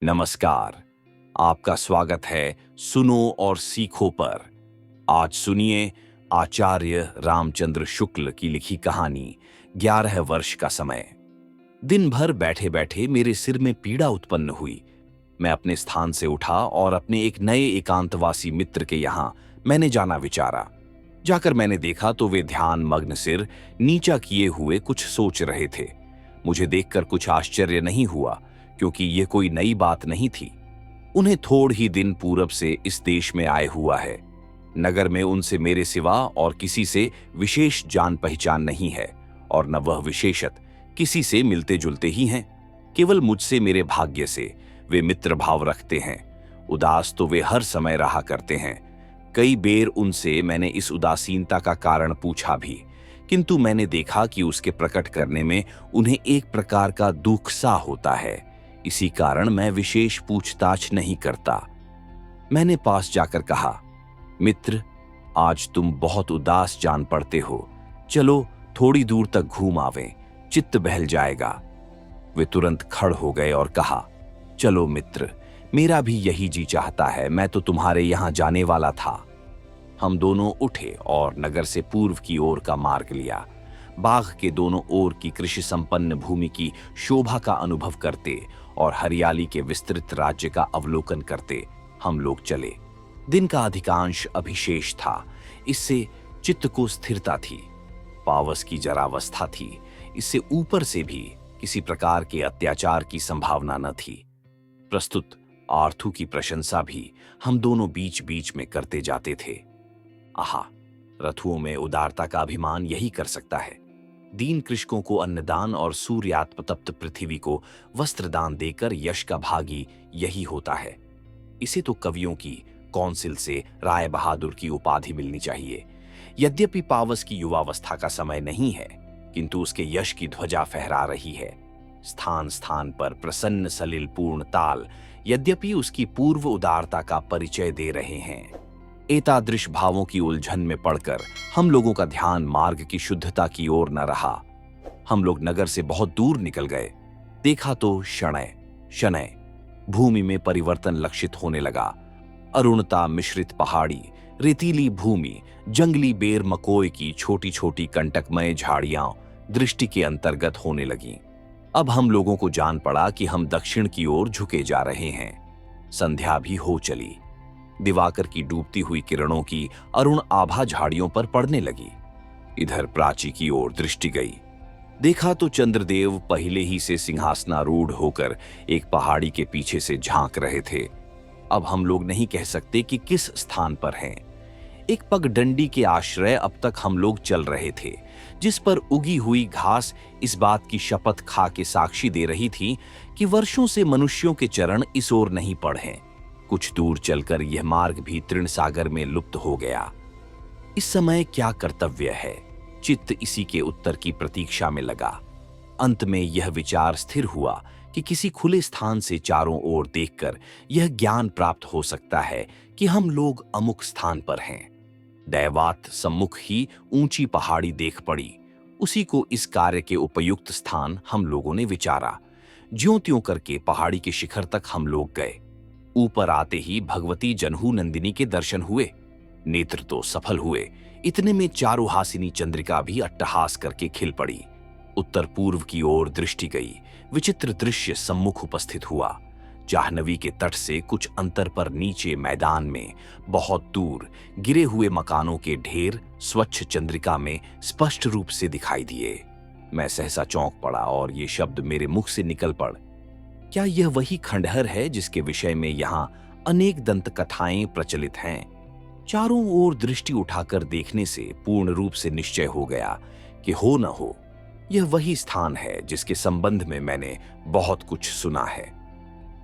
नमस्कार। आपका स्वागत है सुनो और सीखो पर। आज सुनिए आचार्य रामचंद्र शुक्ल की लिखी कहानी 11 वर्ष का समय। दिन भर बैठे बैठे मेरे सिर में पीड़ा उत्पन्न हुई। मैं अपने स्थान से उठा और अपने एक नए एकांतवासी मित्र के यहाँ मैंने जाना विचारा। जाकर मैंने देखा तो वे ध्यान मग्न सिर नीचा किए हुए कुछ सोच रहे थे। मुझे देखकर कुछ आश्चर्य नहीं हुआ, क्योंकि ये कोई नई बात नहीं थी। उन्हें थोड़ ही दिन पूरब से इस देश में आए हुआ है। नगर में उनसे मेरे सिवा और किसी से विशेष जान पहचान नहीं है, और न वह विशेषत किसी से मिलते जुलते ही हैं। केवल मुझसे मेरे भाग्य से वे मित्र भाव रखते हैं। उदास तो वे हर समय रहा करते हैं। कई बेर उनसे मैंने इस उदासीनता का कारण पूछा भी, किंतु मैंने देखा कि उसके प्रकट करने में उन्हें एक प्रकार का दुख सा होता है। इसी कारण मैं विशेष पूछताछ नहीं करता। मैंने पास जाकर कहा, मित्र, आज तुम बहुत उदास जान पड़ते हो। चलो थोड़ी दूर तक घूम आवें, चित्त बहल जाएगा। वे तुरंत खड़ हो गए और कहा, चलो मित्र, मेरा भी यही जी चाहता है। मैं तो तुम्हारे यहां जाने वाला था। हम दोनों उठे और नगर से पूर्व की ओर का मार्ग लिया। बाग के दोनों ओर की कृषि संपन्न भूमि की शोभा का अनुभव करते और हरियाली के विस्तृत राज्य का अवलोकन करते हम लोग चले। दिन का अधिकांश अभिशेष था। इससे चित्त को स्थिरता थी। पावस की जरावस्था थी। इससे ऊपर से भी किसी प्रकार के अत्याचार की संभावना न थी। प्रस्तुत आर्थू की प्रशंसा भी हम दोनों बीच बीच में करते जाते थे। आहा, रथुओं में उदारता का अभिमान यही कर सकता है। दीन कृषकों को अन्नदान और सूर्यात्मतप्त पृथ्वी को वस्त्रदान देकर यश का भागी यही होता है। इसे तो कवियों की कौंसिल से राय बहादुर की उपाधि मिलनी चाहिए। यद्यपि पावस की युवावस्था का समय नहीं है, किंतु उसके यश की ध्वजा फहरा रही है। स्थान स्थान पर प्रसन्न सलिल पूर्ण ताल यद्यपि उसकी पूर्व उदारता का परिचय दे रहे हैं। एतादृश भावों की उलझन में पड़कर हम लोगों का ध्यान मार्ग की शुद्धता की ओर न रहा। हम लोग नगर से बहुत दूर निकल गए। देखा तो शनय शनय भूमि में परिवर्तन लक्षित होने लगा। अरुणता मिश्रित पहाड़ी, रेतीली भूमि, जंगली बेर मकोई की छोटी छोटी कंटकमय झाड़ियां दृष्टि के अंतर्गत होने लगीं। अब हम लोगों को जान पड़ा कि हम दक्षिण की ओर झुके जा रहे हैं। संध्या भी हो चली। दिवाकर की डूबती हुई किरणों की अरुण आभा झाड़ियों पर पड़ने लगी। इधर प्राची की ओर दृष्टि गई। देखा तो चंद्रदेव पहले ही से सिंहासनारूढ़ होकर एक पहाड़ी के पीछे से झांक रहे थे। अब हम लोग नहीं कह सकते कि किस स्थान पर हैं। एक पगडंडी के आश्रय अब तक हम लोग चल रहे थे, जिस पर उगी हुई घास इस बात की शपथ खा के साक्षी दे रही थी कि वर्षों से मनुष्यों के चरण इस ओर नहीं पड़े। कुछ दूर चलकर यह मार्ग भी तृण सागर में लुप्त हो गया। इस समय क्या कर्तव्य है? चित्त इसी के उत्तर की प्रतीक्षा में लगा। अंत में यह विचार स्थिर हुआ कि किसी खुले स्थान से चारों ओर देखकर यह ज्ञान प्राप्त हो सकता है कि हम लोग अमुक स्थान पर हैं। दैवात सम्मुख ही ऊंची पहाड़ी देख पड़ी। उसी को इस कार्य के उपयुक्त स्थान हम लोगों ने विचारा। ज्यों त्यों करके पहाड़ी के शिखर तक हम लोग गए। ऊपर आते ही भगवती जनहू नंदिनी के दर्शन हुए। नेत्र तो सफल हुए। इतने में चारों हासिनी चंद्रिका भी अट्टहास करके खिल पड़ी। उत्तर पूर्व की ओर दृष्टि गई। विचित्र दृश्य सम्मुख उपस्थित हुआ। जाह्नवी के तट से कुछ अंतर पर नीचे मैदान में बहुत दूर गिरे हुए मकानों के ढेर स्वच्छ चंद्रिका में स्पष्ट रूप से दिखाई दिए। मैं सहसा चौंक पड़ा और ये शब्द मेरे मुख से निकल पड़, क्या यह वही खंडहर है जिसके विषय में यहाँ अनेक दंत कथाएं प्रचलित हैं? चारों ओर दृष्टि उठाकर देखने से पूर्ण रूप से निश्चय हो गया कि हो न हो यह वही स्थान है जिसके संबंध में मैंने बहुत कुछ सुना है।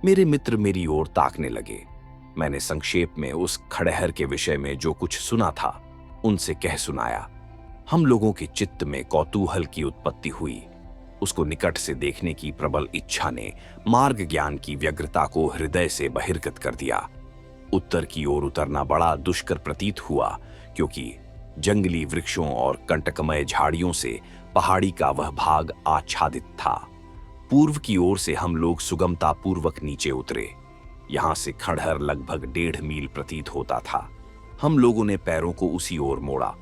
मेरे मित्र मेरी ओर ताकने लगे। मैंने संक्षेप में उस खंडहर के विषय में जो कुछ सुना था उनसे कह सुनाया। हम लोगों के चित्त में कौतूहल की उत्पत्ति हुई। उसको निकट से देखने की प्रबल इच्छा ने मार्ग ज्ञान की व्यग्रता को हृदय से बहिर्गत कर दिया। उत्तर की ओर उतरना बड़ा दुष्कर प्रतीत हुआ, क्योंकि जंगली वृक्षों और कंटकमय झाड़ियों से पहाड़ी का वह भाग आच्छादित था। पूर्व की ओर से हम लोग सुगमतापूर्वक नीचे उतरे। यहां से खंडहर लगभग 1.5 मील प्रतीत होता था। हम लोगों ने पैरों को उसी ओर मोड़ा।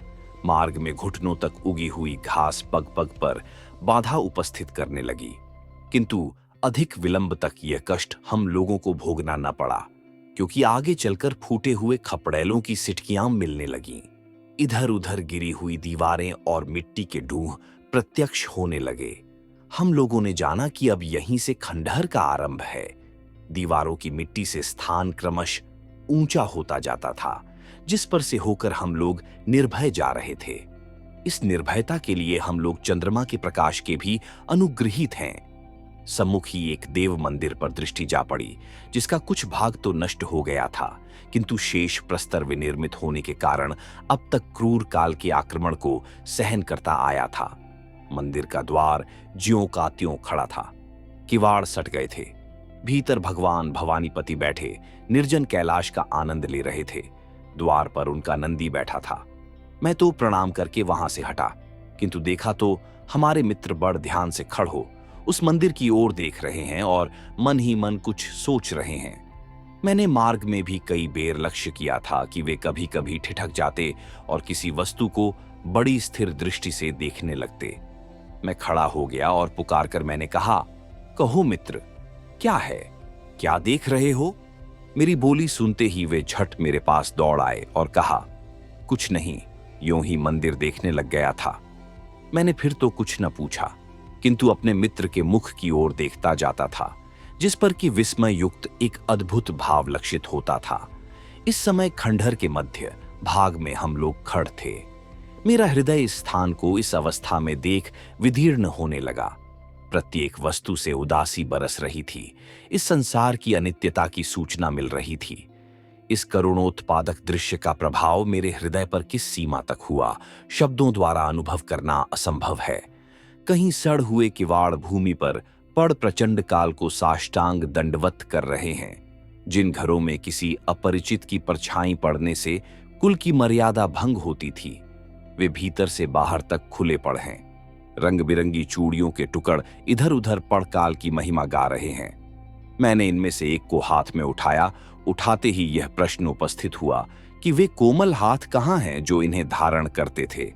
मार्ग में घुटनों तक उगी हुई घास पग पग पर बाधा उपस्थित करने लगी, किंतु अधिक विलंब तक यह कष्ट हम लोगों को भोगना न पड़ा, क्योंकि आगे चलकर फूटे हुए खपड़ैलों की सिटकियां मिलने लगीं। इधर उधर गिरी हुई दीवारें और मिट्टी के ढूंढ प्रत्यक्ष होने लगे। हम लोगों ने जाना कि अब यहीं से खंडहर का आरंभ है। दीवारों की मिट्टी से स्थान क्रमश ऊंचा होता जाता था, जिस पर से होकर हम लोग निर्भय जा रहे थे। इस निर्भयता के लिए हम लोग चंद्रमा के प्रकाश के भी अनुग्रहित हैं। सम्मुख ही एक देव मंदिर पर दृष्टि जा पड़ी, जिसका कुछ भाग तो नष्ट हो गया था, किंतु शेष प्रस्तर विनिर्मित होने के कारण अब तक क्रूर काल के आक्रमण को सहन करता आया था। मंदिर का द्वार ज्यों का त्यों खड़ा था। किवाड़ सट गए थे। भीतर भगवान भवानीपति बैठे निर्जन कैलाश का आनंद ले रहे थे। द्वार पर उनका नंदी बैठा था। मैं तो प्रणाम करके वहां से हटा, किंतु देखा तो हमारे मित्र बड़ ध्यान से खड़ो उस मंदिर की ओर देख रहे हैं और मन ही मन कुछ सोच रहे हैं। मैंने मार्ग में भी कई बेर लक्ष्य किया था कि वे कभी कभी ठिठक जाते और किसी वस्तु को बड़ी स्थिर दृष्टि से देखने लगते। मैं खड़ा हो गया और पुकार कर मैंने कहा, कहो मित्र, क्या है, क्या देख रहे हो? मेरी बोली सुनते ही वे झट मेरे पास दौड़ आए और कहा, कुछ नहीं, यूं ही मंदिर देखने लग गया था। मैंने फिर तो कुछ न पूछा, किंतु अपने मित्र के मुख की ओर देखता जाता था, जिस पर कि विस्मय युक्त एक अद्भुत भाव लक्षित होता था। इस समय खंडहर के मध्य भाग में हम लोग खड़ थे। मेरा हृदय इस स्थान को इस अवस्था में देख विदीर्ण होने लगा। प्रत्येक वस्तु से उदासी बरस रही थी। इस संसार की अनित्यता की सूचना मिल रही थी। इस करुणोत्पादक दृश्य का प्रभाव मेरे हृदय पर किस सीमा तक हुआ, शब्दों द्वारा अनुभव करना असंभव है। कहीं सड़ हुए किवाड़ भूमि पर पड़ प्रचंड काल को साष्टांग दंडवत कर रहे हैं। जिन घरों में किसी अपरिचित की परछाई पड़ने से कुल की मर्यादा भंग होती थी, वे भीतर से बाहर तक खुले पड़ हैं। रंग बिरंगी चूड़ियों के टुकड़ इधर उधर पड़ काल की महिमा गा रहे हैं। मैंने इनमें से एक को हाथ में उठाया। उठाते ही यह प्रश्न उपस्थित हुआ कि वे कोमल हाथ कहाँ हैं जो इन्हें धारण करते थे।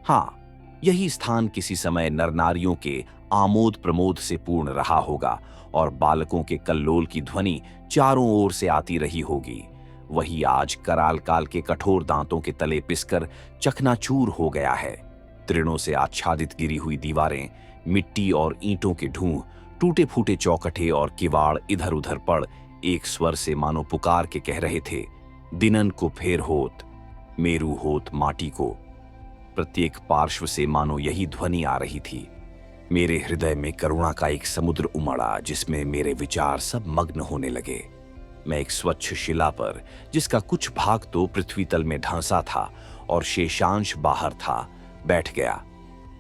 हाँ, यही स्थान किसी समय नरनारियों के आमोद प्रमोद से पूर्ण रहा होगा और बालकों के कल्लोल की ध्वनि चारों ओर से आती रही होगी। वही आज कराल काल के कठोर दांतों के तले पिसकर चकनाचूर हो गया है। तृणों से आच्छादित गिरी हुई दीवारें, मिट्टी और ईंटों के ढूंढ, टूटे फूटे चौखटे और किवाड़ इधर उधर पड़ एक स्वर से मानो पुकार के कह रहे थे, दिनन को फेर होत, मेरू होत माटी को। प्रत्येक पार्श्व से मानो यही ध्वनि आ रही थी। मेरे हृदय में करुणा का एक समुद्र उमड़ा, जिसमें मेरे विचार सब मग्न होने लगे। मैं एक स्वच्छ शिला पर, जिसका कुछ भाग तो पृथ्वी तल में ढांसा था और शेषांश बाहर था, बैठ गया।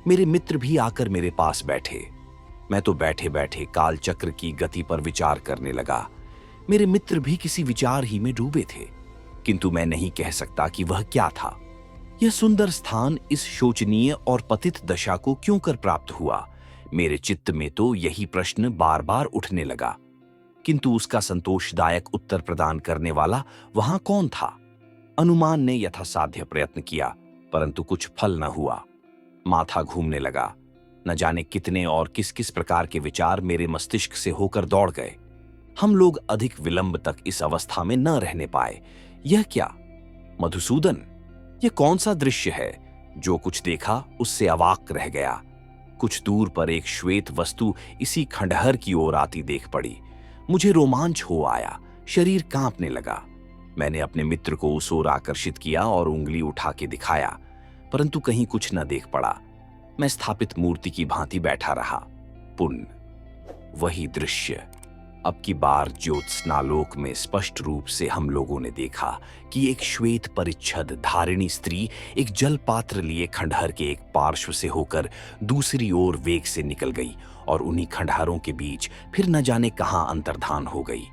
मेरे मित्र भी आकर मेरे पास बैठे। मैं तो बैठे बैठे काल चक्र की गति पर विचार करने लगा। मेरे मित्र भी किसी विचार ही में डूबे थे, किंतु मैं नहीं कह सकता कि वह क्या था। यह सुंदर स्थान इस शोचनीय और पतित दशा को क्यों कर प्राप्त हुआ? मेरे चित्त में तो यही प्रश्न बार बार उठने लगा, किंतु उसका संतोषदायक उत्तर प्रदान करने वाला वहां कौन था? अनुमान ने यथासाध्य प्रयत्न किया, परंतु कुछ फल न हुआ। माथा घूमने लगा। न जाने कितने और किस किस प्रकार के विचार मेरे मस्तिष्क से होकर दौड़ गए। हम लोग अधिक विलंब तक इस अवस्था में न रहने पाए। यह क्या मधुसूदन, यह कौन सा दृश्य है? जो कुछ देखा उससे अवाक रह गया। कुछ दूर पर एक श्वेत वस्तु इसी खंडहर की ओर आती देख पड़ी। मुझे रोमांच हो आया, शरीर कांपने लगा। मैंने अपने मित्र को उस ओर आकर्षित किया और उंगली उठा के दिखाया, परंतु कहीं कुछ न देख पड़ा। मैं स्थापित मूर्ति की भांति बैठा रहा। पुण्य वही दृश्य। अब की बार ज्योत्स्नालोक में स्पष्ट रूप से हम लोगों ने देखा कि एक श्वेत परिच्छद धारिणी स्त्री एक जल पात्र लिए खंडहर के एक पार्श्व से होकर दूसरी ओर वेग से निकल गई और उन्हीं खंडहरों के बीच फिर न जाने कहां अंतर्धान हो गई।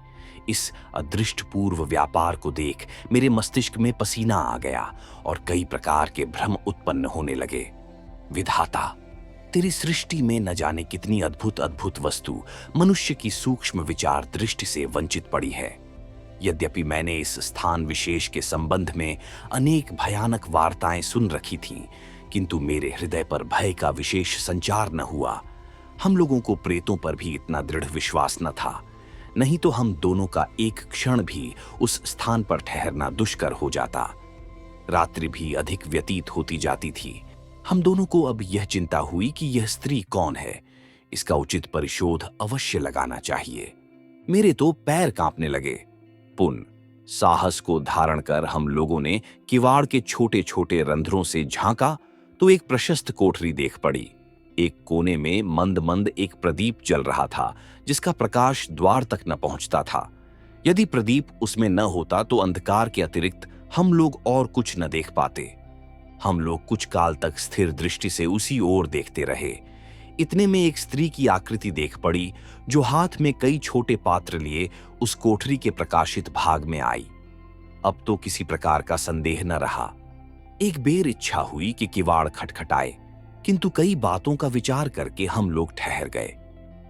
इस अदृष्टपूर्व व्यापार को देख मेरे मस्तिष्क में पसीना आ गया और कई प्रकार के भ्रम उत्पन्न होने लगे। विधाता, तेरी सृष्टि में न जाने कितनी अद्भुत अद्भुत वस्तु मनुष्य की सूक्ष्म विचार दृष्टि से वंचित पड़ी है। यद्यपि मैंने इस स्थान विशेष के संबंध में अनेक भयानक वार्ताएं सुन रखी थीं, किंतु मेरे हृदय पर भय का विशेष संचार न हुआ। हम लोगों को प्रेतों पर भी इतना दृढ़ विश्वास न था, नहीं तो हम दोनों का एक क्षण भी उस स्थान पर ठहरना दुष्कर हो जाता। रात्रि भी अधिक व्यतीत होती जाती थी। हम दोनों को अब यह चिंता हुई कि यह स्त्री कौन है। इसका उचित परिशोध अवश्य लगाना चाहिए। मेरे तो पैर कांपने लगे। पुन साहस को धारण कर हम लोगों ने किवाड़ के छोटे छोटे रंध्रों से झांका तो एक प्रशस्त कोठरी देख पड़ी। एक कोने में मंद मंद एक प्रदीप जल रहा था, जिसका प्रकाश द्वार तक न पहुंचता था। यदि प्रदीप उसमें न होता तो अंधकार के अतिरिक्त हम लोग और कुछ न देख पाते। हम लोग कुछ काल तक स्थिर दृष्टि से उसी ओर देखते रहे। इतने में एक स्त्री की आकृति देख पड़ी, जो हाथ में कई छोटे पात्र लिए उस कोठरी के प्रकाशित भाग में आई। अब तो किसी प्रकार का संदेह न रहा। एक बेर इच्छा हुई कि किवाड़ खटखटाए, किंतु कई बातों का विचार करके हम लोग ठहर गए।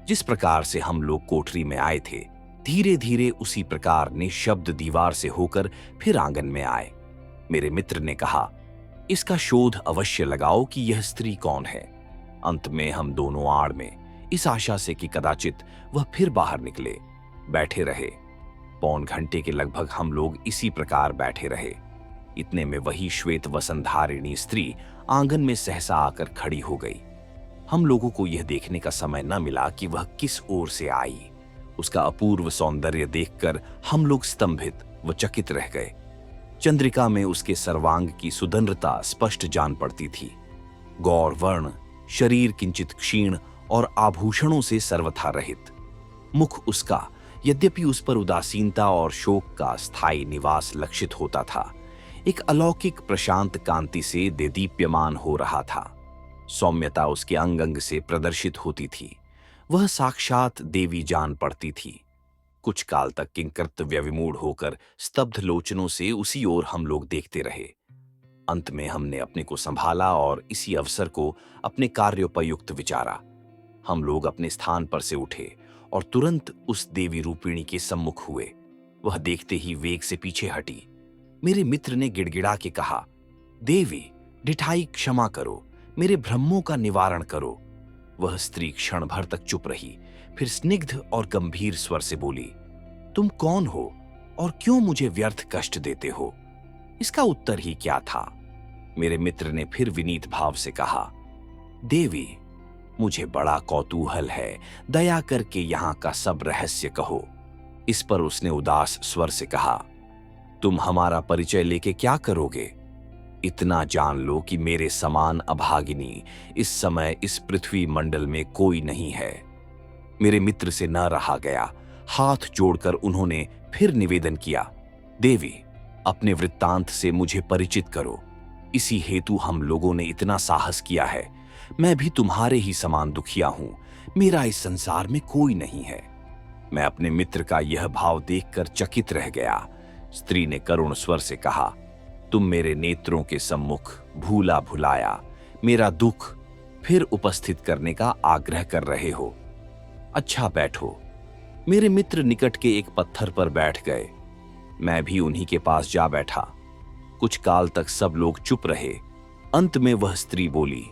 जिस प्रकार से हम लोग कोठरी में आए थे, धीरे धीरे उसी प्रकार निःशब्द दीवार से होकर फिर आंगन में आए। मेरे मित्र ने कहा, इसका शोध अवश्य लगाओ कि यह स्त्री कौन है। अंत में हम दोनों आड़ में, इस आशा से कि कदाचित वह फिर बाहर निकले, बैठे रहे। पौन घंटे के लगभग हम लोग इसी प्रकार बैठे रहे। इतने में वही श्वेत वसंधारिणी स्त्री आंगन में सहसा आकर खड़ी हो गई। हम लोगों को यह देखने का समय न मिला कि वह किस ओर से आई। उसका अपूर्व सौंदर्य देखकर हम लोग स्तंभित व चकित रह गए। चंद्रिका में उसके सर्वांग की सुदंडता स्पष्ट जान पड़ती थी। गौर वर्ण, शरीर किंचित क्षीण और आभूषणों से सर्वथा रहित। मुख उसका, यद्यपि उस पर उदासीनता और शोक का स्थायी निवास लक्षित होता था, एक अलौकिक प्रशांत कांति से देदीप्यमान हो रहा था। सौम्यता उसके अंग अंग से प्रदर्शित होती थी। वह साक्षात देवी जान पड़ती थी। कुछ काल तक किंकर्तव्य विमूढ़ होकर स्तब्ध लोचनों से उसी ओर हम लोग देखते रहे। अंत में हमने अपने को संभाला और इसी अवसर को अपने कार्योपयुक्त विचारा। हम लोग अपने स्थान पर से उठे और तुरंत उस देवी रूपिणी के सम्मुख हुए। वह देखते ही वेग से पीछे हटी। मेरे मित्र ने गिड़गिड़ा के कहा, देवी, ढिठाई क्षमा करो, मेरे भ्रमों का निवारण करो। वह स्त्री क्षण भर तक चुप रही, फिर स्निग्ध और गंभीर स्वर से बोली, तुम कौन हो और क्यों मुझे व्यर्थ कष्ट देते हो? इसका उत्तर ही क्या था? मेरे मित्र ने फिर विनीत भाव से कहा, देवी, मुझे बड़ा कौतूहल है, दया करके यहाँ का सब रहस्य कहो। इस पर उसने उदास स्वर से कहा, तुम हमारा परिचय लेके क्या करोगे? इतना जान लो कि मेरे समान अभागिनी इस समय इस पृथ्वी मंडल में कोई नहीं है। मेरे मित्र से न रहा गया। हाथ जोड़कर उन्होंने फिर निवेदन किया, देवी, अपने वृत्तांत से मुझे परिचित करो। इसी हेतु हम लोगों ने इतना साहस किया है। मैं भी तुम्हारे ही समान दुखिया हूं। मेरा इस संसार में कोई नहीं है। मैं अपने मित्र का यह भाव देखकर चकित रह गया। स्त्री ने करुण स्वर से कहा, तुम मेरे नेत्रों के सम्मुख भूला भुलाया मेरा दुख फिर उपस्थित करने का आग्रह कर रहे हो। अच्छा बैठो। मेरे मित्र निकट के एक पत्थर पर बैठ गए। मैं भी उन्हीं के पास जा बैठा। कुछ काल तक सब लोग चुप रहे। अंत में वह स्त्री बोली,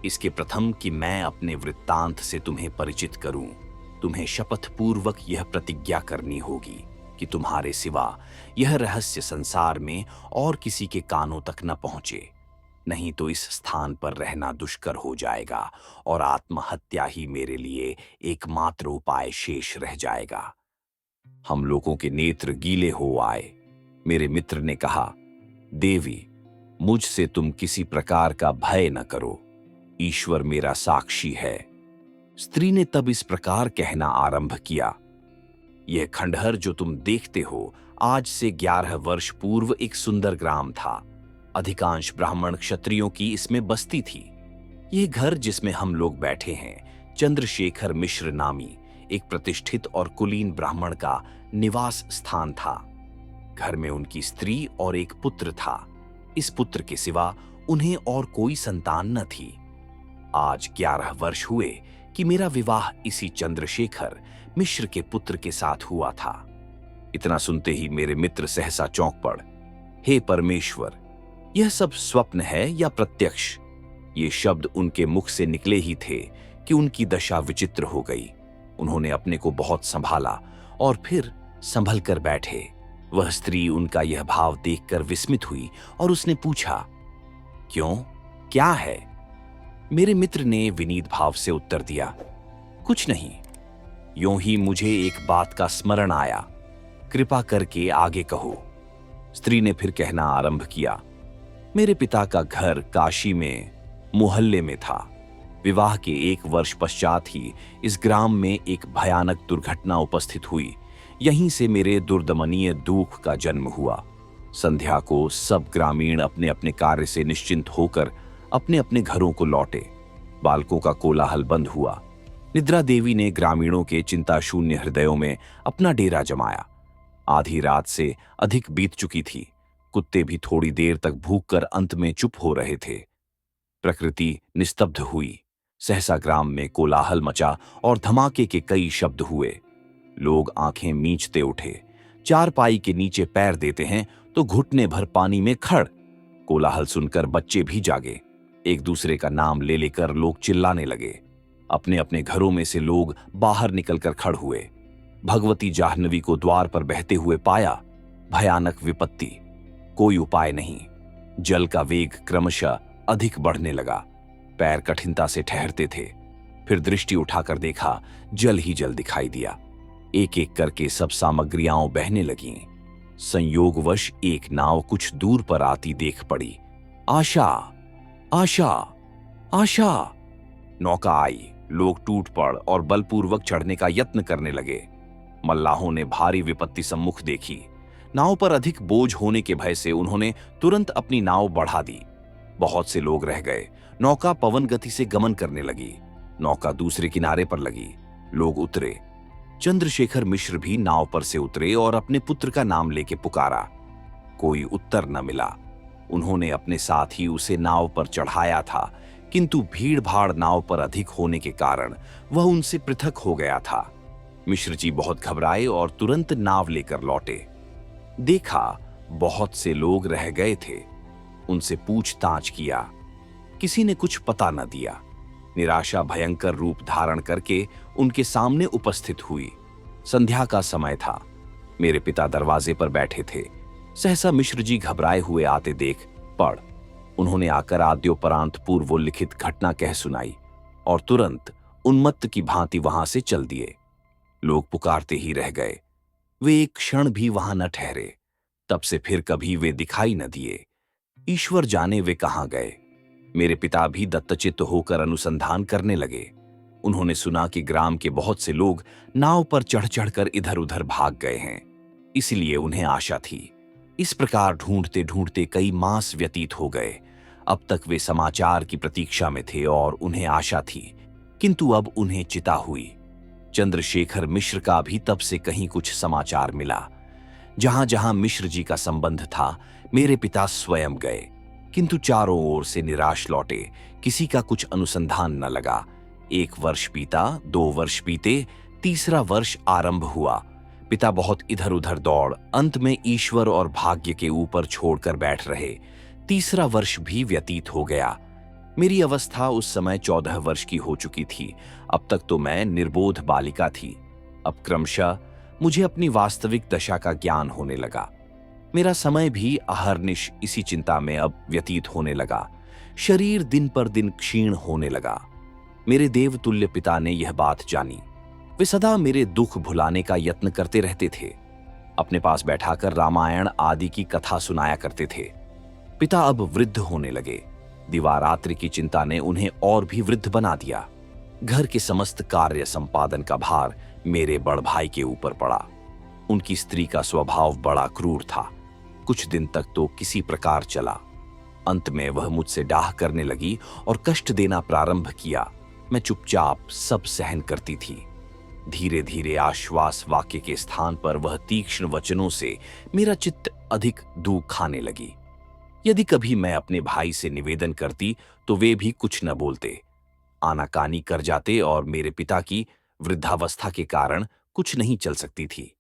इसके प्रथम कि मैं अपने वृत्तांत से तुम्हें परिचित करूं, तुम्हें शपथ पूर्वक यह प्रतिज्ञा करनी होगी कि तुम्हारे सिवा यह रहस्य संसार में और किसी के कानों तक न पहुंचे, नहीं तो इस स्थान पर रहना दुष्कर हो जाएगा और आत्महत्या ही मेरे लिए एकमात्र उपाय शेष रह जाएगा। हम लोगों के नेत्र गीले हो आए। मेरे मित्र ने कहा, देवी, मुझसे तुम किसी प्रकार का भय न करो, ईश्वर मेरा साक्षी है। स्त्री ने तब इस प्रकार कहना आरंभ किया, यह खंडहर जो तुम देखते हो आज से 11 वर्ष पूर्व एक सुंदर ग्राम था। अधिकांश ब्राह्मण क्षत्रियों की इसमें बस्ती थी। यह घर जिसमें हम लोग बैठे हैं चंद्रशेखर मिश्र नामी एक प्रतिष्ठित और कुलीन ब्राह्मण का निवास स्थान था। घर में उनकी स्त्री और एक पुत्र था। इस पुत्र के सिवा उन्हें और कोई संतान न थी। आज 11 वर्ष हुए कि मेरा विवाह इसी चंद्रशेखर मिश्र के पुत्र के साथ हुआ था। इतना सुनते ही मेरे मित्र सहसा चौंक पड़। हे परमेश्वर, यह सब स्वप्न है या प्रत्यक्ष? ये शब्द उनके मुख से निकले ही थे कि उनकी दशा विचित्र हो गई। उन्होंने अपने को बहुत संभाला और फिर संभल कर बैठे। वह स्त्री उनका यह भाव देखकर विस्मित हुई और उसने पूछा, क्यों, क्या है? मेरे मित्र ने विनीत भाव से उत्तर दिया, कुछ नहीं, यूं ही मुझे एक बात का स्मरण आया, कृपा करके आगे कहो। स्त्री ने फिर कहना आरंभ किया, मेरे पिता का घर काशी में मोहल्ले में था। विवाह के 1 वर्ष पश्चात ही इस ग्राम में एक भयानक दुर्घटना उपस्थित हुई। यहीं से मेरे दुर्दमनीय दुख का जन्म हुआ। संध्या को सब ग्रामीण अपने अपने कार्य से निश्चिंत होकर अपने अपने घरों को लौटे। बालकों का कोलाहल बंद हुआ। निद्रा देवी ने ग्रामीणों के चिंता शून्य हृदयों में अपना डेरा जमाया। आधी रात से अधिक बीत चुकी थी। कुत्ते भी थोड़ी देर तक भूख कर अंत में चुप हो रहे थे। प्रकृति निस्तब्ध हुई। सहसा ग्राम में कोलाहल मचा और धमाके के कई शब्द हुए। लोग आंखें मींचते उठे। चारपाई के नीचे पैर देते हैं तो घुटने भर पानी में खड़। कोलाहल सुनकर बच्चे भी जागे। एक दूसरे का नाम ले लेकर लोग चिल्लाने लगे। अपने अपने घरों में से लोग बाहर निकलकर खड़ हुए। भगवती जाह्नवी को द्वार पर बहते हुए पाया। भयानक विपत्ति, कोई उपाय नहीं। जल का वेग क्रमशः अधिक बढ़ने लगा। पैर कठिनता से ठहरते थे। फिर दृष्टि उठाकर देखा, जल ही जल दिखाई दिया। एक एक करके सब सामग्रियां बहने लगीं। संयोगवश एक नाव कुछ दूर पर आती देख पड़ी। आशा, आशा, आशा। नौका आई। लोग टूट पड़ और बलपूर्वक चढ़ने का यत्न करने लगे। मल्लाहों ने भारी विपत्ति सम्मुख देखी। नाव पर अधिक बोझ होने के भय से उन्होंने तुरंत अपनी नाव बढ़ा दी। बहुत से लोग रह गए। नौका पवन गति से गमन करने लगी। नौका दूसरे किनारे पर लगी। लोग उतरे। चंद्रशेखर मिश्र भी नाव पर से उतरे और अपने पुत्र का नाम लेके पुकारा। कोई उत्तर न मिला। उन्होंने अपने साथ ही उसे नाव पर चढ़ाया था, किंतु भीड़ भाड़ नाव पर अधिक होने के कारण वह उनसे पृथक हो गया था। मिश्र जी बहुत घबराए और तुरंत नाव लेकर लौटे। देखा बहुत से लोग रह गए थे। उनसे पूछताछ किया, किसी ने कुछ पता न दिया। निराशा भयंकर रूप धारण करके उनके सामने उपस्थित हुई। संध्या का समय था। मेरे पिता दरवाजे पर बैठे थे। सहसा मिश्र जी घबराए हुए आते देख पड़। उन्होंने आकर आद्योपरांत पूर्वोल्लिखित घटना कह सुनाई और तुरंत उन्मत्त की भांति वहां से चल दिए। लोग पुकारते ही रह गए। वे एक क्षण भी वहां न ठहरे। तब से फिर कभी वे दिखाई न दिए। ईश्वर जाने वे कहां गए। मेरे पिता भी दत्तचित्त होकर अनुसंधान करने लगे। उन्होंने सुना कि ग्राम के बहुत से लोग नाव पर चढ़ चढ़कर इधर उधर भाग गए हैं। इसलिए उन्हें आशा थी। इस प्रकार ढूंढते ढूंढते कई मास व्यतीत हो गए। अब तक वे समाचार की प्रतीक्षा में थे और उन्हें आशा थी, किंतु अब उन्हें चिता हुई। चंद्रशेखर मिश्र का भी तब से कहीं कुछ समाचार मिला। जहां जहां मिश्र जी का संबंध था, मेरे पिता स्वयं गए, किंतु चारों ओर से निराश लौटे। किसी का कुछ अनुसंधान न लगा। 1 वर्ष बीता, 2 वर्ष बीते, तीसरा वर्ष आरंभ हुआ। पिता बहुत इधर उधर दौड़ अंत में ईश्वर और भाग्य के ऊपर छोड़कर बैठ रहे। तीसरा वर्ष भी व्यतीत हो गया। मेरी अवस्था उस समय 14 वर्ष की हो चुकी थी। अब तक तो मैं निर्बोध बालिका थी। अब क्रमशः मुझे अपनी वास्तविक दशा का ज्ञान होने लगा। मेरा समय भी अहर्निश इसी चिंता में अब व्यतीत होने लगा। शरीर दिन पर दिन क्षीण होने लगा। मेरे देवतुल्य पिता ने यह बात जानी। वे सदा मेरे दुख भुलाने का यत्न करते रहते थे। अपने पास बैठाकर रामायण आदि की कथा सुनाया करते थे। पिता अब वृद्ध होने लगे। दिवारात्रि की चिंता ने उन्हें और भी वृद्ध बना दिया। घर के समस्त कार्य संपादन का भार मेरे बड़ भाई के ऊपर पड़ा। उनकी स्त्री का स्वभाव बड़ा क्रूर था। कुछ दिन तक तो किसी प्रकार चला। अंत में वह मुझसे डाह करने लगी और कष्ट देना प्रारंभ किया। मैं चुपचाप सब सहन करती थी। धीरे धीरे आश्वास वाक्य के स्थान पर वह तीक्ष्ण वचनों से मेरा चित्त अधिक दुख खाने लगी। यदि कभी मैं अपने भाई से निवेदन करती तो वे भी कुछ न बोलते। आनाकानी कर जाते और मेरे पिता की वृद्धावस्था के कारण कुछ नहीं चल सकती थी।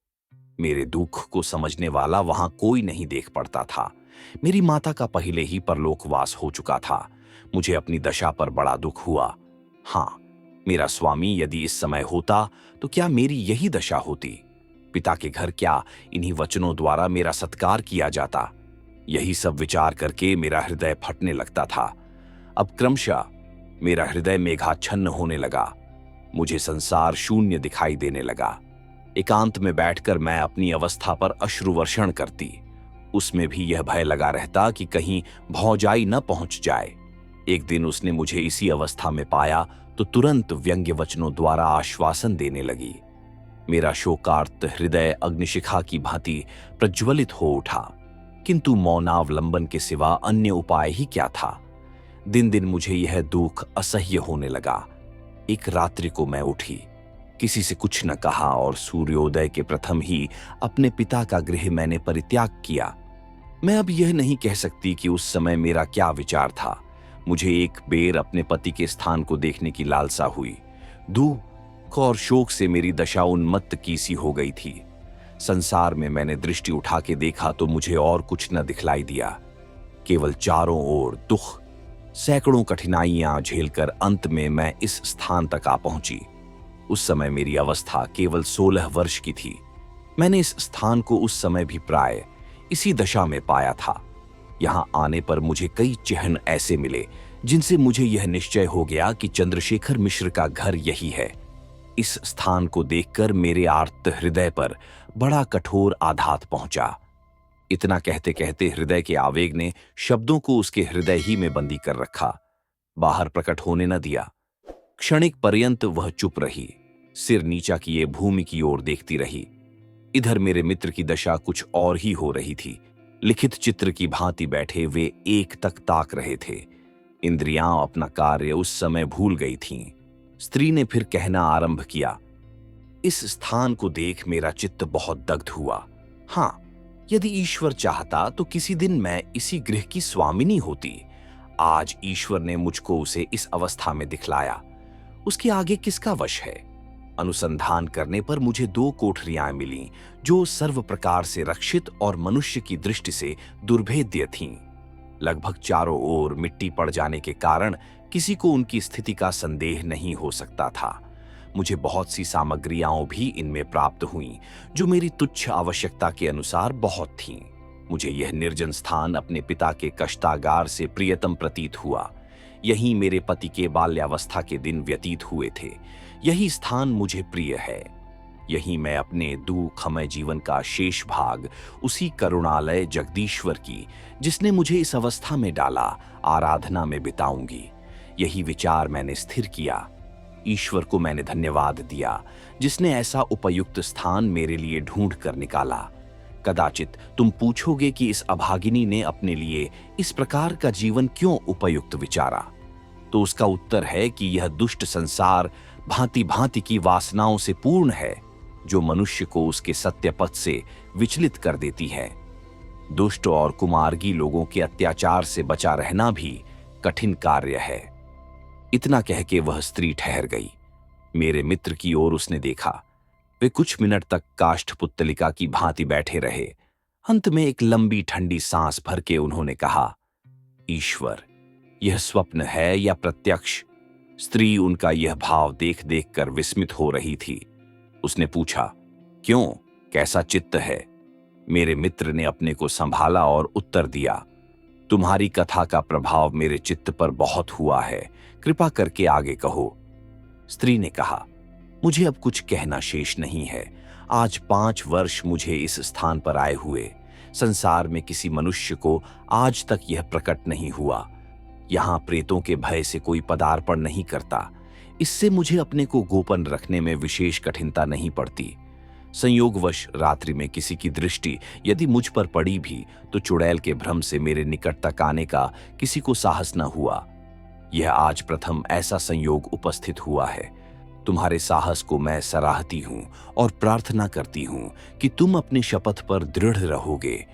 मेरे दुख को समझने वाला वहां कोई नहीं देख पड़ता था। मेरी माता का पहले ही परलोकवास हो चुका था। मुझे अपनी दशा पर बड़ा दुख हुआ। हाँ, मेरा स्वामी यदि इस समय होता तो क्या मेरी यही दशा होती? पिता के घर क्या इन्हीं वचनों द्वारा मेरा सत्कार किया जाता? यही सब विचार करके मेरा हृदय फटने लगता था। अब क्रमशः मेरा हृदय मेघाच्छन्न होने लगा। मुझे संसार शून्य दिखाई देने लगा। एकांत में बैठकर मैं अपनी अवस्था पर अश्रुवर्षण करती। उसमें भी यह भय लगा रहता कि कहीं भौजाई न पहुंच जाए। एक दिन उसने मुझे इसी अवस्था में पाया तो तुरंत व्यंग्य वचनों द्वारा आश्वासन देने लगी। मेरा शोकार्त हृदय अग्निशिखा की भांति प्रज्वलित हो उठा, किंतु मौनावलंबन के सिवा अन्य उपाय ही क्या था? दिन दिन मुझे यह दुख असह्य होने लगा। एक रात्रि को मैं उठी, किसी से कुछ न कहा और सूर्योदय के प्रथम ही अपने पिता का गृह मैंने परित्याग किया। मैं अब यह नहीं कह सकती कि उस समय मेरा क्या विचार था। मुझे एक बेर अपने पति के स्थान को देखने की लालसा हुई। दुख और शोक से मेरी दशा उन्मत्त की सी हो गई थी। संसार में मैंने दृष्टि उठा के देखा तो मुझे और कुछ न दिखलाई दिया, केवल चारों ओर दुख। सैकड़ों कठिनाइयां झेलकर अंत में मैं इस स्थान तक आ पहुंची। उस समय मेरी अवस्था केवल 16 वर्ष की थी। मैंने इस स्थान को उस समय भी प्राय इसी दशा में पाया था। यहां आने पर मुझे कई चिन्ह ऐसे मिले जिनसे मुझे यह निश्चय हो गया कि चंद्रशेखर मिश्र का घर यही है। इस स्थान को देखकर मेरे आर्त हृदय पर बड़ा कठोर आघात पहुंचा। इतना कहते कहते हृदय के आवेग ने शब्दों को उसके हृदय ही में बंदी कर रखा, बाहर प्रकट होने न दिया। क्षणिक पर्यंत वह चुप रही, सिर नीचा किए भूमि की ओर देखती रही। इधर मेरे मित्र की दशा कुछ और ही हो रही थी। लिखित चित्र की भांति बैठे वे एक तक ताक रहे थे। इंद्रियां अपना कार्य उस समय भूल गई थीं। स्त्री ने फिर कहना आरंभ किया, इस स्थान को देख मेरा चित्त बहुत दग्ध हुआ। हाँ, यदि ईश्वर चाहता तो किसी दिन मैं इसी गृह की स्वामिनी होती। आज ईश्वर ने मुझको उसे इस अवस्था में दिखलाया, उसके आगे किसका वश है? अनुसंधान करने पर मुझे 2 कोठरियां मिलीं जो सर्व प्रकार से रक्षित और मनुष्य की दृष्टि से दुर्भेद्य थीं। लगभग चारों ओर मिट्टी पड़ जाने के कारण किसी को उनकी स्थिति का संदेह नहीं हो सकता था। मुझे बहुत सी सामग्रियां भी इनमें प्राप्त हुईं जो मेरी तुच्छ आवश्यकता के अनुसार बहुत थीं। मुझे यह निर्जन स्थान अपने पिता के कष्टागार से प्रियतम प्रतीत हुआ। यहीं मेरे पति के बाल्यावस्था के दिन व्यतीत हुए थे। यही स्थान मुझे प्रिय है। यहीं मैं अपने दुखमय जीवन का शेष भाग उसी करुणालय जगदीश्वर की, जिसने मुझे इस अवस्था में डाला, आराधना में बिताऊंगी। यही विचार मैंने स्थिर किया। ईश्वर को मैंने धन्यवाद दिया जिसने ऐसा उपयुक्त स्थान मेरे लिए ढूंढ कर निकाला। कदाचित तुम पूछोगे कि इस अभागिनी ने अपने लिए इस प्रकार का जीवन क्यों उपयुक्त विचारा, तो उसका उत्तर है कि यह दुष्ट संसार भांति भांति की वासनाओं से पूर्ण है जो मनुष्य को उसके सत्य पथ से विचलित कर देती है। दुष्ट और कुमार्गी लोगों के अत्याचार से बचा रहना भी कठिन कार्य है। इतना कह के वह स्त्री ठहर गई। मेरे मित्र की ओर उसने देखा। वे कुछ मिनट तक काष्ठपुतलिका की भांति बैठे रहे। अंत में एक लंबी ठंडी सांस भर के उन्होंने कहा, ईश्वर, यह स्वप्न है या प्रत्यक्ष? स्त्री उनका यह भाव देख देख कर विस्मित हो रही थी। उसने पूछा, क्यों, कैसा चित्त है? मेरे मित्र ने अपने को संभाला और उत्तर दिया, तुम्हारी कथा का प्रभाव मेरे चित्त पर बहुत हुआ है, कृपा करके आगे कहो। स्त्री ने कहा, मुझे अब कुछ कहना शेष नहीं है। आज 5 वर्ष मुझे इस स्थान पर आए हुए। संसार में किसी मनुष्य को आज तक यह प्रकट नहीं हुआ। यहाँ प्रेतों के भय से कोई पदार्पण नहीं करता। इससे मुझे अपने को गोपन रखने में विशेष कठिनता नहीं पड़ती। संयोगवश रात्रि में किसी की दृष्टि यदि मुझ पर पड़ी भी तो चुड़ैल के भ्रम से मेरे निकट तक आने का किसी को साहस न हुआ। यह आज प्रथम ऐसा संयोग उपस्थित हुआ है। तुम्हारे साहस को मैं सराहती हूं और प्रार्थना करती हूं कि तुम अपने शपथ पर दृढ़ रहोगे।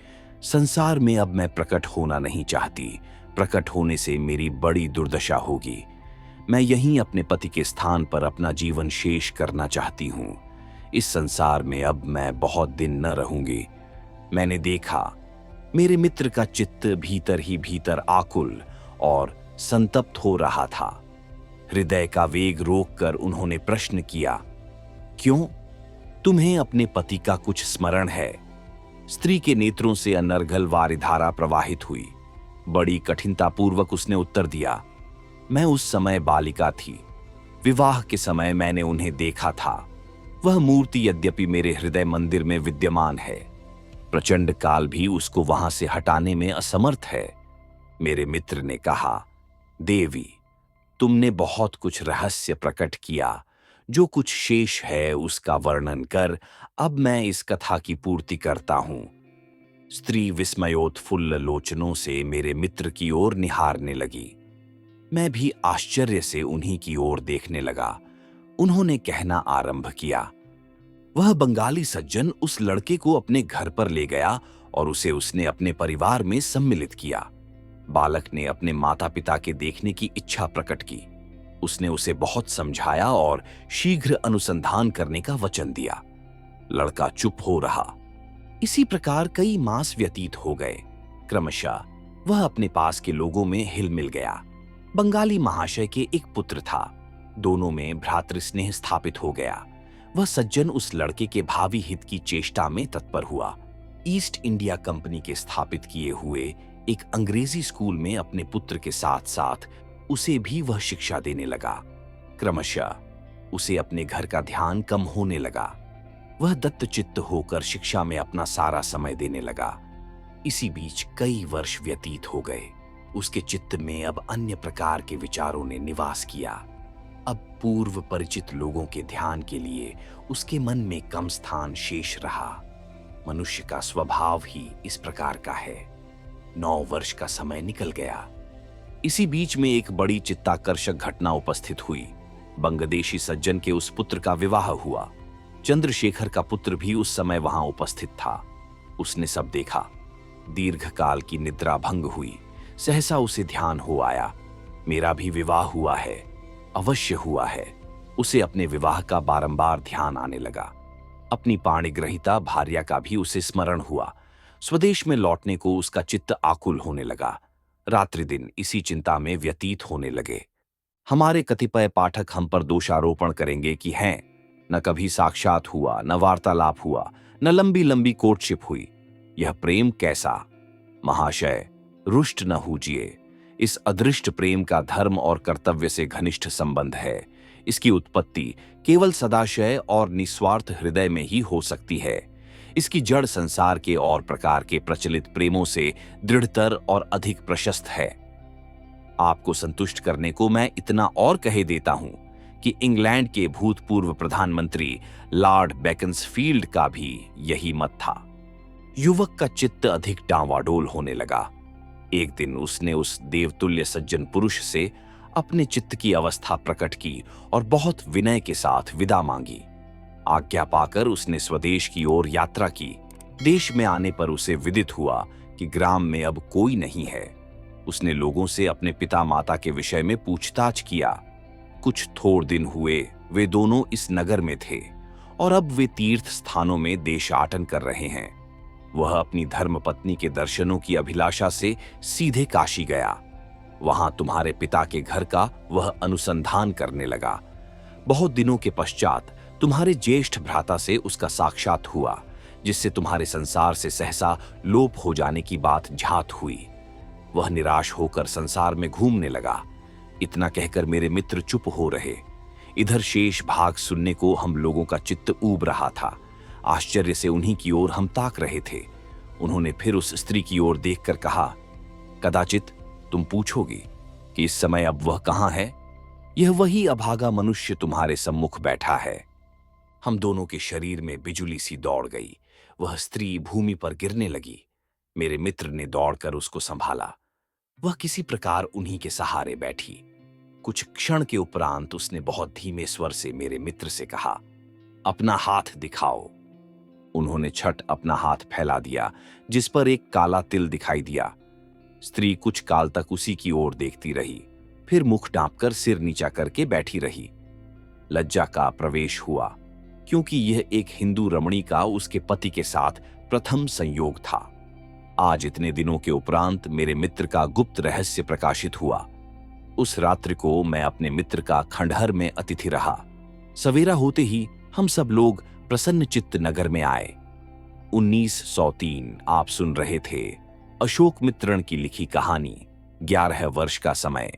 संसार में अब मैं प्रकट होना नहीं चाहती। प्रकट होने से मेरी बड़ी दुर्दशा होगी। मैं यहीं अपने पति के स्थान पर अपना जीवन शेष करना चाहती हूँ। इस संसार में अब मैं बहुत दिन न रहूंगी। मैंने देखा, मेरे मित्र का चित्त भीतर ही भीतर आकुल और संतप्त हो रहा था। हृदय का वेग रोककर उन्होंने प्रश्न किया, क्यों? तुम्हें अपने पति का कुछ स्मरण है? स्त्री के नेत्रों से अनर्गल वारिधारा प्रवाहित हुई। बड़ी कठिनतापूर्वक उसने उत्तर दिया, मैं उस समय बालिका थी। विवाह के समय मैंने उन्हें देखा था। वह मूर्ति यद्यपि मेरे हृदय मंदिर में विद्यमान है, प्रचंड काल भी उसको वहां से हटाने में असमर्थ है। मेरे मित्र ने कहा, देवी, तुमने बहुत कुछ रहस्य प्रकट किया। जो कुछ शेष है उसका वर्णन कर, अब मैं इस कथा की पूर्ति करता हूं। स्त्री विस्मयोत्फुल्ल लोचनों से मेरे मित्र की ओर निहारने लगी। मैं भी आश्चर्य से उन्हीं की ओर देखने लगा। उन्होंने कहना आरंभ किया, वह बंगाली सज्जन उस लड़के को अपने घर पर ले गया और उसे उसने अपने परिवार में सम्मिलित किया। बालक ने अपने माता पिता के देखने की इच्छा प्रकट की। उसने उसे बहुत समझाया और शीघ्र अनुसंधान करने का वचन दिया। लड़का चुप हो रहा। इसी प्रकार कई मास व्यतीत हो गए। क्रमशः वह अपने पास के लोगों में हिल मिल गया। बंगाली महाशय के एक पुत्र था। दोनों में भ्रातृस्नेह स्थापित हो गया। वह सज्जन उस लड़के के भावी हित की चेष्टा में तत्पर हुआ। ईस्ट इंडिया कंपनी के स्थापित किए हुए एक अंग्रेजी स्कूल में अपने पुत्र के साथ साथ उसे भी वह शिक्षा देने लगा। क्रमशः उसे अपने घर का ध्यान कम होने लगा। वह दत्तचित्त होकर शिक्षा में अपना सारा समय देने लगा। इसी बीच कई वर्ष व्यतीत हो गए। उसके चित्त में अब अन्य प्रकार के विचारों ने निवास किया। अब पूर्व परिचित लोगों के ध्यान के लिए उसके मन में कम स्थान शेष रहा। मनुष्य का स्वभाव ही इस प्रकार का है। 9 वर्ष का समय निकल गया। इसी बीच में एक बड़ी चित्ताकर्षक घटना उपस्थित हुई। बंगदेशी सज्जन के उस पुत्र का विवाह हुआ। चंद्रशेखर का पुत्र भी उस समय वहां उपस्थित था। उसने सब देखा। दीर्घकाल की निद्रा भंग हुई। सहसा उसे ध्यान हो आया, मेरा भी विवाह हुआ है, अवश्य हुआ है। उसे अपने विवाह का बारंबार ध्यान आने लगा। अपनी पाणिग्रहिता भार्या का भी उसे स्मरण हुआ। स्वदेश में लौटने को उसका चित्त आकुल होने लगा। रात्रि दिन इसी चिंता में व्यतीत होने लगे। हमारे कतिपय पाठक हम पर दोषारोपण करेंगे कि हैं, न कभी साक्षात हुआ, न वार्तालाप हुआ, न लंबी लंबी कोर्टशिप हुई। यह प्रेम कैसा? महाशय, रुष्ट न होजिए। इस अदृष्ट प्रेम का धर्म और कर्तव्य से घनिष्ठ संबंध है। इसकी उत्पत्ति केवल सदाशय और निस्वार्थ हृदय में ही हो सकती है। इसकी जड़ संसार के और प्रकार के प्रचलित प्रेमों से दृढ़तर और अधिक प्रशस्त है। आपको संतुष्ट करने को मैं इतना और कहे देता हूं कि इंग्लैंड के भूतपूर्व प्रधानमंत्री लॉर्ड बेकन्सफील्ड का भी यही मत था। युवक का चित्त अधिक डांवाडोल होने लगा। एक दिन उसने उस देवतुल्य सज्जन पुरुष से अपने चित्त की अवस्था प्रकट की और बहुत विनय के साथ विदा मांगी। आज्ञा पाकर उसने स्वदेश की ओर यात्रा की। देश में आने पर उसे विदित हुआ कि ग्राम में अब कोई नहीं है। उसने लोगों से अपने पिता माता के विषय में पूछताछ किया। कुछ थोड़ दिन हुए वे दोनों इस नगर में थे और अब वे तीर्थ स्थानों में देशाटन कर रहे हैं। वह अपनी धर्मपत्नी के दर्शनों की अभिलाषा से सीधे काशी गया। वहां तुम्हारे पिता के घर का वह अनुसंधान करने लगा। बहुत दिनों के पश्चात तुम्हारे ज्येष्ठ भ्राता से उसका साक्षात हुआ, जिससे तुम्हारे संसार से सहसा लोप हो जाने की बात झात हुई। वह निराश होकर संसार में घूमने लगा। इतना कहकर मेरे मित्र चुप हो रहे। इधर शेष भाग सुनने को हम लोगों का चित्त ऊब रहा था। आश्चर्य से उन्हीं की ओर हम ताक रहे थे। उन्होंने फिर उस स्त्री की ओर देखकर कहा, कदाचित तुम पूछोगी कि इस समय अब वह कहां है। यह वही अभागा मनुष्य तुम्हारे सम्मुख बैठा है। हम दोनों के शरीर में बिजुली सी दौड़ गई। वह स्त्री भूमि पर गिरने लगी। मेरे मित्र ने दौड़कर उसको संभाला। वह किसी प्रकार उन्हीं के सहारे बैठी। कुछ क्षण के उपरांत उसने बहुत धीमे स्वर से मेरे मित्र से कहा, अपना हाथ दिखाओ। उन्होंने छट अपना हाथ फैला दिया, जिस पर एक काला तिल दिखाई दिया। स्त्री कुछ काल तक उसी की ओर देखती रही। फिर मुख ढांपकर सिर नीचा करके बैठी रही। लज्जा का प्रवेश हुआ, क्योंकि यह एक हिंदू रमणी का उसके पति के साथ प्रथम संयोग था। आज इतने दिनों के उपरांत मेरे मित्र का गुप्त रहस्य प्रकाशित हुआ। उस रात्रि को मैं अपने मित्र का खंडहर में अतिथि रहा। सवेरा होते ही हम सब लोग प्रसन्नचित्त नगर में आए। 1903 आप सुन रहे थे अशोक मित्रण की लिखी कहानी 11 वर्ष का समय।